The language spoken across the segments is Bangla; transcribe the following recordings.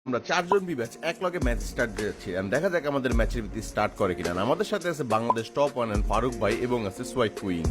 আমরা চারজন বিব্যাচ এক লগে ম্যাচ স্টার্ট দিচ্ছি আর দেখা যাক আমাদের ম্যাচের ভিত্তি স্টার্ট করে কিনা। আমাদের সাথে আছে Bangladesh top one and Faruk ভাই এবং আছে সোয়াইট কুইন।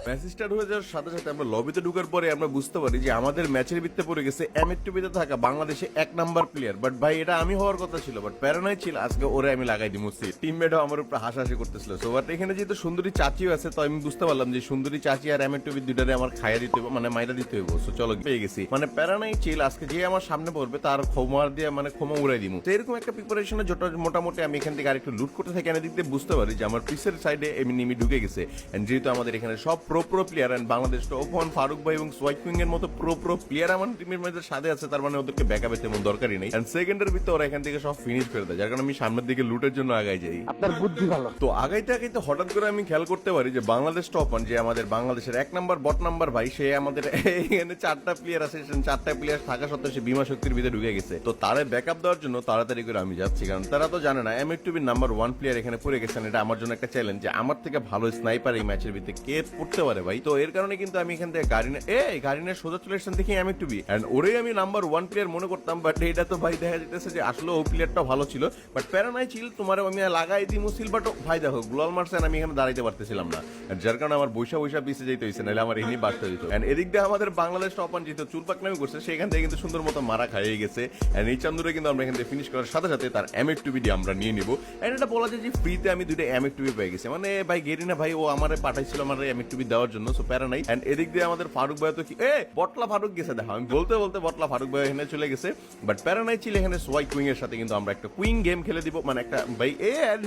ম্যাচ স্টার্ট হয়ে যাওয়ার সাথে সাথে আমরা লবিতে ঢুকার পরে আমরা বুঝতে পারি যে আমাদের ম্যাচের ভিত্তে পড়ে গেছে এমএটটিভিতে থাকা বাংলাদেশে 1 নাম্বার প্লেয়ার। বাট ভাই এটা আমি হওয়ার কথা ছিল, বাট প্যারানয় ছিল আজকে ওরে আমি লাগাই দিমুছি। টিমমেটও আমার উপর হাসাহাসি করতেছিল। সো বাট এখানে যেহেতু সুন্দরী চাচিও আছে তো আমি বুঝতে পারলাম যে সুন্দরী চাচি আর এমএটটিভি দুইটারে আমার খাইয়া দিতে হবে, মানে মাইরা দিতে হইব। সো চলো পেয়ে গেছি, মানে প্যারানয় ছিল আজকে যে আমার সামনে পড়বে তার ক্ষমা দিয়ে মানে ক্ষমা উড়াই দিমু। তো এরকম একটা প্রিপারেশনে যেটা মোটামুটি আমি এখান থেকে আরেকটু লুট করতে থাকি। আমি দিক দিয়ে বুঝতে পারি যে আমার পিসের সাইডে এমনি ঢুকে গেছে। এন্ড যেহেতু আমাদের এখানে সব pro player and Bangladesh top one Faruk ভাই এবং সোয়াইট কুইং এর মতো প্রো প্লেয়ার আমার টিমের মধ্যে সাথে আছে, তার মানে ওদেরকে ব্যাকআপে তেমন দরকারই নেই। এন্ড সেকেন্ডের ভিতরে ওরা এখান থেকে সব ফিনিশ করে দেয়, যার কারণে আমি সামনের দিকে লুটের জন্য আগাই যাই। আপনার বুদ্ধি ভালো। তো আগাইতে আগাইতে হঠাৎ করে আমি খেয়াল করতে পারি যে বাংলাদেশ টপ ওয়ান, যে আমাদের বাংলাদেশের 1 নাম্বার বট নাম্বার ভাই, সে আমাদের এখানে 4টা প্লেয়ার আছে, 4টা প্লেয়ার থাকা সত্ত্বেও সে বিমা শক্তির ভিতরে ঢুকে গেছে। তো তারে ব্যাকআপ দেওয়ার জন্য তাড়াতাড়ি করে আমি যাচ্ছি, কারণ তারা তো জানে না এমএটটিভির নাম্বার 1 প্লেয়ার এখানে পড়ে গেছেন। এটা আমার জন্য একটা চ্যালেঞ্জ যে আমার থেকে ভালো স্নাইপার এই ম্যাচের ভিতরে কে পড়তে পারে ভাই। তো এর কারণে কিন্তু আমি এখান থেকে গাড়ি নিয়ে সোজা চলে এসেছেন দেখি এমএটটিভি এন্ড ওরেই আমি নাম্বার 1 প্লেয়ার মনে করতাম। বাট এটা তো ভাই দেখা যেতেছে যে আসলে ও প্লেয়ারটা ভালো ছিল। বাট প্যারানাই ছিল তোমার আমি লাগাই দিমুছিল, বাট ভাই দেখো গ্লোয়াল মারছেন আমি এখানে দাঁড়াইতে পারতেছিলাম না, যার কারণে আমার বৈশা পিছে যেতে হয়েছে, নাহলে আমার এমনি বাড়তে দিত। এন্ড এদিক দিয়ে আমাদের বাংলাদেশ টপ ওয়ান যেহেতু চুলপাকনামি করছে সেখান থেকে কিন্তু সুন্দর মতো মারা খাইয়ে গেছে। এন্ড এই চান্দুরে কিন্তু আমরা এখান থেকে ফিনিশ করার সাথে সাথে তার এমএটটিভি দিয়ে আমরা নিয়ে নিব। এন্ড এটা বলা যায় যে ফ্রিতে আমি 2টা এমএটটিভি পেয়ে গেছি, মানে ভাই গেরিনা ভাই ও আমারে পাঠাইছিল আমার এমএটটিভি দেওয়ার জন্য। সো প্যারা নাই। এন্ড এদিক দিয়ে আমাদের ফারুক ভাই তো কি বটলা ফারুক গেছে, দেখো আমি বলতে বলতে বটলা ফারুক ভাই এখানে চলে গেছে। বাট প্যারা নাই ছিল এখানে সোয়াই কুইং এর সাথে কিন্তু আমরা একটা কুইং গেম খেলে দিব, মানে একটা ভাই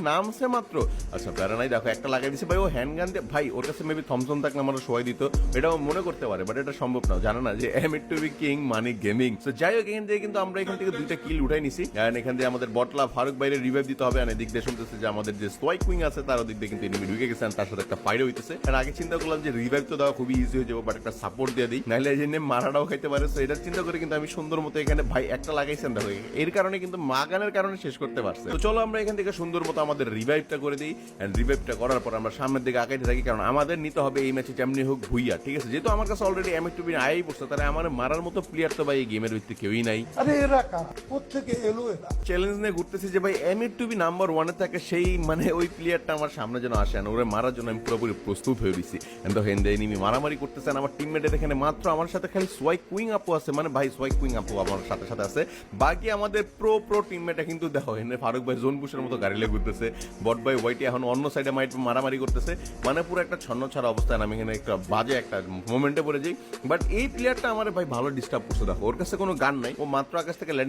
নামছে মাত্র। আচ্ছা প্যারা নাই দেখো একটা লাগাই দিছে ভাই, ও হ্যান্ডগান দিয়ে ভাই ওর কাছে মেবি থমসন থাকলে আমরা সবাই দিত, এটাও মনে করতে পারে, বাট এটা সম্ভব না, জানো না যে এমএটটিভি কিং মানে গেমিং। তো যাই হোক এখান থেকে কিন্তু আমরা এখান থেকে 2টা কিল উঠাই নিছি। এখান থেকে আমাদের বটলা ফারুক ভাইরে রিভাইভ দিতে হবে। আর এদিক দিয়ে শুনতেছে যে আমাদের যে সোয়াই কুইং আছে তার ওদিক দিয়ে কিন্তু এনিমি ঢুকে গেছে, তার সাথে একটা ফাইট হইতেছে। আর আগে চিন্তা করলাম যে রিভাইভ তো দেওয়া খুবই ইজি হয়ে যাবে, বাট একটা সাপোর্ট দিয়ে দিই, নাহলে এই জন্য মারাটাও খাইতে পারে। তো এটার চিন্তা করে কিন্তু আমি সুন্দর মতো এখানে ভাই একটা লাগাইছেন দেখো, এর কারণে কিন্তু মাগানের কারণে শেষ করতে পারছে। তো চলো আমরা এখান থেকে সুন্দর মতো আমাদের রিভাইভটা করে দিই। এন্ড রিভাইভটা করার পর আমরা সামনের দিকে আগাইতে থাকি, কারণ আমাদের নিতে হবে এই ম্যাচে যেমনি হোক ভুইয়া, ঠিক আছে? যেহেতু আমার কাছে অলরেডি এমএটটিভি আই পড়ছে, তাহলে আমার মারার মতো প্লেয়ার তো ভাই এই গেমের ভিত্তি কেউই নাই। আরে এরা কারা, কোত্থেকে এলো এরা? চ্যালেঞ্জ নিয়ে ঘুরতেছি যে ভাই এমএটটিভি নাম্বার 1 এ থাকে সেই মানে ওই প্লেয়ারটা আমার সামনে যেন আসে, ওরে মারার জন্য আমি পুরোপুরি প্রস্তুত হয়ে দিছি। এন্ড হেন্দে এনিমি মারামারি করতেছেন, আমার টিমমেটের এখানে মাত্র আমার সাথে খালি সোয়াই কুইং আপু আছে, মানে ভাই সোয়াই কুইং আপু আমার সাথে সাথে আছে। বাকি আমাদের প্রো টিমমেটটা কিন্তু দেখো হেন্দে ফারুক ভাই জোন বুশের মতো গাড়ি লেগে ঘুরতেছে, বট ভাই ওয়াইটি এখন অন্য সাইডে মারামারি করতেছে, মানে পুরো একটা ছন্ন ছাড়া অবস্থায় আমি এখানে একটা বাজে একটা মোমেন্টে পড়ে যাই। বাট এই প্লেয়ারটা আমার ভাই ভালো ডিস্টার্ব করছে, দেখো ওর কাছে কোনো গান নাই, ও মাত্র আকাশ থেকে